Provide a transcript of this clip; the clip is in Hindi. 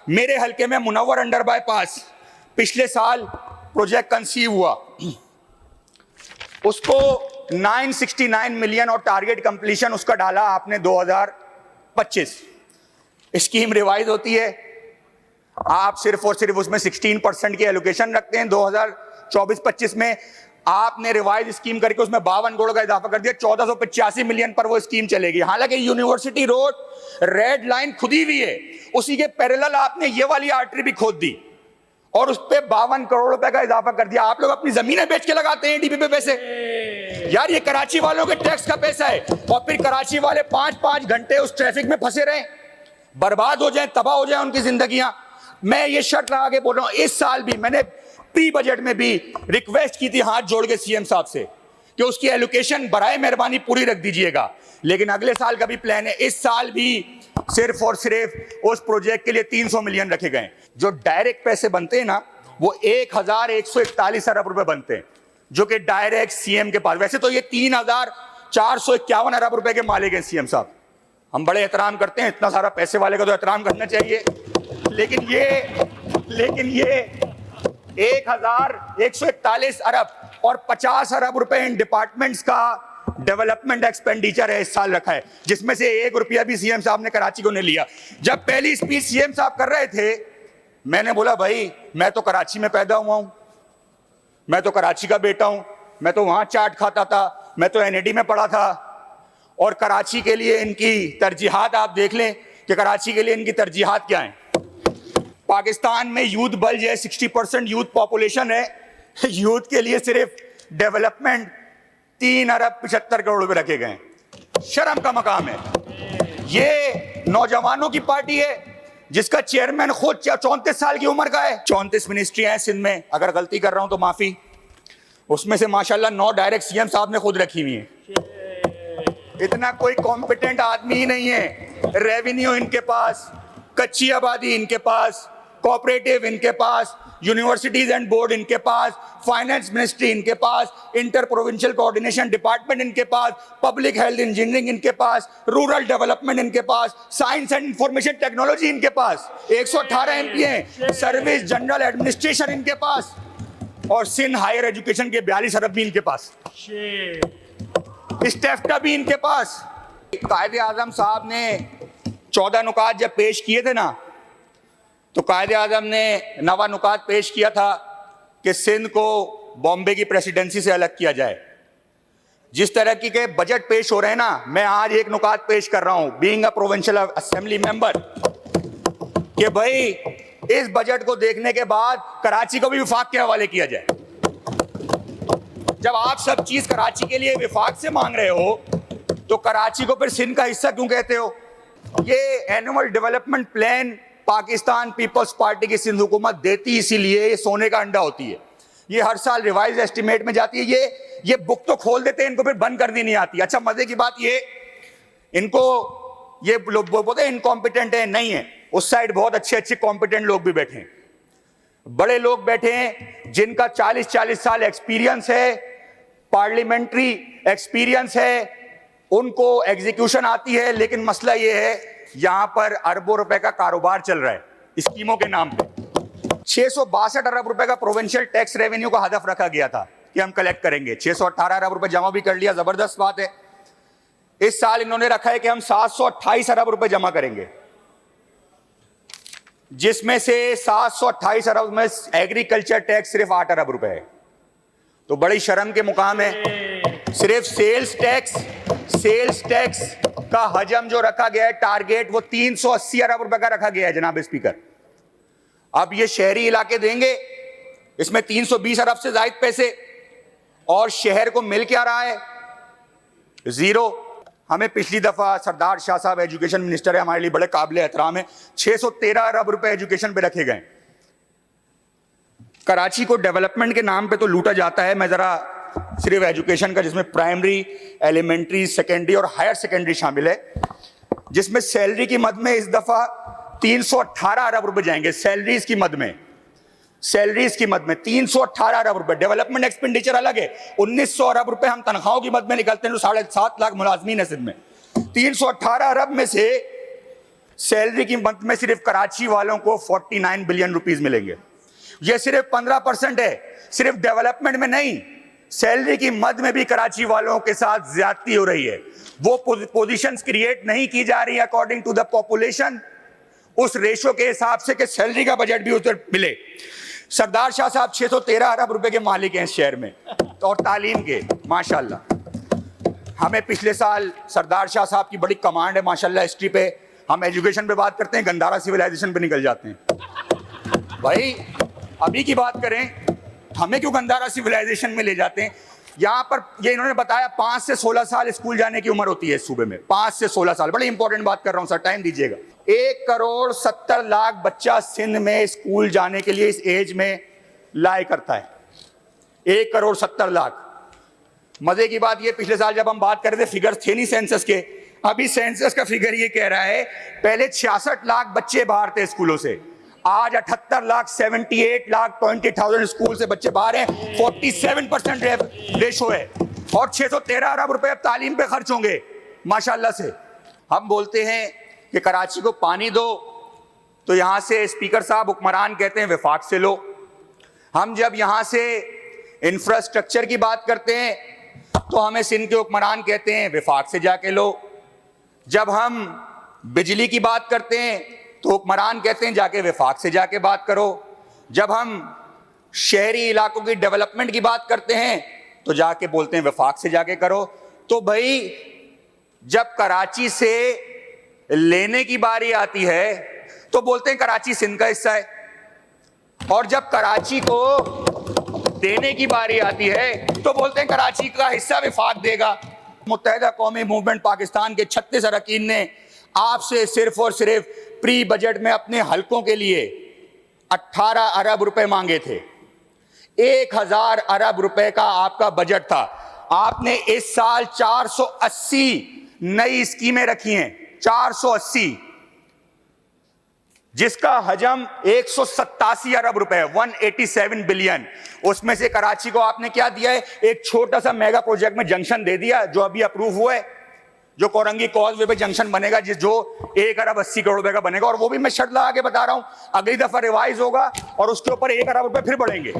मेरे हल्के में मुनव्वर अंडर बाईपास पिछले साल प्रोजेक्ट कंसीव हुआ, उसको 969 मिलियन और टारगेट कंप्लीशन उसका डाला आपने 2025। स्कीम रिवाइज होती है, आप सिर्फ और सिर्फ उसमें 16% की एलोकेशन रखते हैं। 2024-25 में आपने रिवाइज स्कीम करके उसमें 52 करोड़ का इजाफा कर दिया, 1485 मिलियन पर वो स्कीम चलेगी। हालांकि यूनिवर्सिटी रोड रेड लाइन खुदी हुई है, उसी के पैरेलल आपने ये वाली आर्टरी भी खोद दी और उस पे 52 करोड़ रुपए का इजाफा कर दिया। आप लोग अपनी जमीनें बेच के लगाते हैं डीपी पे पैसे। यार ये कराची वालों के टैक्स का पैसा है, और फिर कराची वाले 5-5 घंटे उस ट्रैफिक में फंसे रहे, बर्बाद हो जाए, तबाह हो जाए उनकी जिंदगियां। मैं ये शर्त लगा के बोल रहा हूं, इस साल भी मैंने प्री बजट में भी रिक्वेस्ट की थी हाथ जोड़ के सीएम साहब से कि उसकी एलोकेशन बराए मेहरबानी पूरी रख दीजिएगा। लेकिन अगले साल का भी प्लान है, इस साल भी सिर्फ और सिर्फ उस प्रोजेक्ट के लिए 300 मिलियन रखे गए। जो डायरेक्ट पैसे बनते हैं ना, वो 1141 अरब रुपए बनते हैं, जो कि डायरेक्ट सीएम के पास। वैसे तो ये 3451 अरब रुपए के मालिक हैं सीएम साहब। हम बड़े एहतराम करते हैं, इतना सारा पैसे वाले का तो एहतराम करना चाहिए। लेकिन ये 1141 अरब और 50 अरब रुपए इन डिपार्टमेंट्स का डेवलपमेंट एक्सपेंडिचर है इस साल रखा है, जिसमें से 1 रुपया भी सीएम साहब ने कराची को नहीं लिया। जब पहली स्पीच सीएम साहब कर रहे थे, मैंने बोला भाई मैं तो कराची में पैदा हुआ हूं, मैं तो कराची का बेटा हूं, मैं तो वहां चाट खाता था, मैं तो एनएडी में पढ़ा था। और कराची के लिए इनकी तरजीहात आप देख लें कि कराची के लिए इनकी तरजीहात क्या है। पाकिस्तान में यूथ बल्ज है, 60% यूथ पॉपुलेशन है, यूथ के लिए सिर्फ डेवलपमेंट 3 अरब 75 करोड़ रुपए रखे गए। शर्म का मकाम है। ये नौजवानों की पार्टी है जिसका चेयरमैन खुद 34 साल की उम्र का है। 34 मिनिस्ट्रियां हैं सिंध में, अगर गलती कर रहा हूं तो माफी। उसमें से माशाल्लाह 9 डायरेक्ट सीएम साहब ने खुद रखी हुई है। इतना कोई कॉम्पिटेंट आदमी ही नहीं है। रेवेन्यू इनके पास, कच्ची आबादी इनके पास, कोऑपरेटिव इनके पास, यूनिवर्सिटीज एंड बोर्ड इनके पास, फाइनेंस मिनिस्ट्री इनके पास, इंटर प्रोविंशियल कोऑर्डिनेशन डिपार्टमेंट इनके पास, पब्लिक हेल्थ इंजीनियरिंग इनके पास, रूरल डेवलपमेंट इनके पास, साइंस एंड इंफॉर्मेशन टेक्नोलॉजी इनके पास। 118 एमपी हैं, सर्विस जनरल एडमिनिस्ट्रेशन इनके पास, और सिंध हायर एजुकेशन के 42 अरब भी इनके पास, स्टेफ्टा भी इनके पास। कायदे आजम साहब ने 14 नुकात जब पेश किए थे ना, तो कायदे आजम ने 9वां नुकात पेश किया था कि सिंध को बॉम्बे की प्रेसिडेंसी से अलग किया जाए। जिस तरह के बजट पेश हो रहे हैं ना, मैं आज एक नुकात पेश कर रहा हूं being a provincial assembly member, कि भाई इस बजट को देखने के बाद कराची को भी विफाक के हवाले किया जाए। जब आप सब चीज कराची के लिए विफाक से मांग रहे हो, तो कराची को फिर सिंध का हिस्सा क्यों कहते हो? ये annual development plan Pakistan peoples party की सिंध हुकूमत देती इसीलिए ये सोने का अंडा होती है। ये हर साल रिवाइज एस्टिमेट में जाती है। ये बुक तो खोल देते हैं, इनको फिर बंद करनी नहीं आती। अच्छा, मजे की बात ये, इनको ये लोग बोलते हैं इनकॉम्पिटेंट है, नहीं है। उस साइड बहुत अच्छे कॉम्पिटेंट लोग भी बैठे हैं, बड़े लोग बैठे हैं जिनका 40-40 साल एक्सपीरियंस है, पार्लियामेंट्री एक्सपीरियंस है, उनको एग्जीक्यूशन आती है। लेकिन मसला ये है, यहां पर अरबों रुपए का कारोबार चल रहा है स्कीमों के नाम पे। 662 अरब रुपए का प्रोविंशियल टैक्स रेवेन्यू का हदफ रखा गया था कि हम कलेक्ट करेंगे। 618 अरब रुपए जमा भी कर लिया, जबरदस्त बात है। इस साल इन्होंने रखा है कि हम 728 अरब रुपए जमा करेंगे, जिसमें से 728 अरब में एग्रीकल्चर टैक्स सिर्फ 8 अरब रुपए है। तो बड़ी शर्म के मुकाम है। सिर्फ सेल्स टैक्स का हजम जो रखा गया है टारगेट, वो 380 अरब रुपए का रखा गया है जनाब स्पीकर। अब ये शहरी इलाके देंगे, इसमें 320 अरब से ज्यादा पैसे, और शहर को मिल क्या रहा है? जीरो। हमें पिछली दफा सरदार शाह साहब एजुकेशन मिनिस्टर है, हमारे लिए बड़े काबिल एहतराम है, 613 अरब रुपए एजुकेशन पे रखे गए। कराची को डेवलपमेंट के नाम पे तो लूटा जाता है। मैं जरा सिर्फ एजुकेशन का, जिसमें प्राइमरी, एलिमेंट्री, सेकेंडरी और हायर सेकेंडरी शामिल है, जिसमें सैलरी की मद में इस दफा 318 अरब रुपए जाएंगे। सैलरीज की मद में 318 अरब रुपए। डेवलपमेंट एक्सपेंडिचर अलग है, 1900 अरब रुपए हम तनख्वाहों की मद में निकलते हैं, जो 7.5 लाख मुलाजमीन है सिंध में। 318 अरब में से सैलरी की मंथ में सिर्फ कराची वालों को 49 बिलियन रुपीस मिलेंगे। ये सिर्फ 15% है, सिर्फ डेवलपमेंट में नहीं, सैलरी की मद में भी कराची वालों के साथ ज्यादती हो रही है। वो पोजीशंस क्रिएट नहीं की जा रही अकॉर्डिंग टू द पॉपुलेशन, उस रेशो के हिसाब से कि सैलरी का बजट भी उसे मिले। सरदार शाह साहब 613 अरब रुपए के मालिक हैं इस शहर में, और तालीम के माशाल्लाह। हमें पिछले साल सरदार शाह साहब की बड़ी कमांड है माशाल्लाह हिस्ट्री पे। हम एजुकेशन पे बात करते हैं, गंदारा सिविलाइजेशन पे निकल जाते हैं। भाई अभी की बात करें, हमें क्यों गंदारा सिविलाइजेशन में ले जाते हैं? यहां पर ये इन्होंने बताया 5 से 16 साल स्कूल जाने की उम्र होती है इस सूबे में, 5 से 16 साल। बड़ी इंपॉर्टेंट बात कर रहा हूं सर, टाइम दीजिएगा। 1,70,00,000 बच्चा सिंध में स्कूल जाने के लिए इस एज में लाए करता है। 1,70,00,000। मजे की बात ये, पिछले साल जब हम बात कर रहे थे, फिगर्स थे नहीं सेंसस के, अभी सेंसस का फिगर ये कह रहा है पहले 66 लाख बच्चे बाहर थे स्कूलों से, आज 78 लाख 78,20,000 स्कूल से बच्चे बाहर हैं। 47% रेशो है, और 613 अरब रुपए अब तालीम पे खर्च होंगे माशाल्लाह से। हम बोलते हैं कि कराची को पानी दो, तो यहां से स्पीकर साहब हुक्मरान कहते हैं वफाक से लो। हम जब यहां से इंफ्रास्ट्रक्चर की बात करते हैं तो हमें सिंध के हुक्मरान कहते हैं वफाक से जाके लो। जब हम बिजली की बात करते हैं तो हुक्मरान कहते हैं जाके वफाक से जाके बात करो। जब हम शहरी इलाकों की डेवलपमेंट की बात करते हैं तो जाके बोलते हैं वफाक से जाके करो। तो भाई जब कराची से लेने की बारी आती है तो बोलते हैं कराची सिंध का हिस्सा है, और जब कराची को देने की बारी आती है तो बोलते हैं कराची का हिस्सा वफाक देगा। मुत्तहिदा कौमी मूवमेंट पाकिस्तान के 36 अरकान ने आपसे सिर्फ और सिर्फ प्री बजट में अपने हलकों के लिए 18 अरब रुपए मांगे थे। 1,000 अरब रुपए का आपका बजट था। आपने इस साल 480 नई स्कीमें रखी हैं, 480, जिसका हजम 187 अरब रुपए है, 187 बिलियन। उसमें से कराची को आपने क्या दिया है? एक छोटा सा मेगा प्रोजेक्ट में जंक्शन दे दिया जो अभी अप्रूव हुआ है, जो कोरंगी कॉजवे पे जंक्शन बनेगा, जो 1 अरब 80 करोड़ रुपए का बनेगा। और वो भी मैं शर्त लगा के बता रहा हूं, अगली दफा रिवाइज होगा और उसके ऊपर 1 अरब रुपए फिर बढ़ेंगे।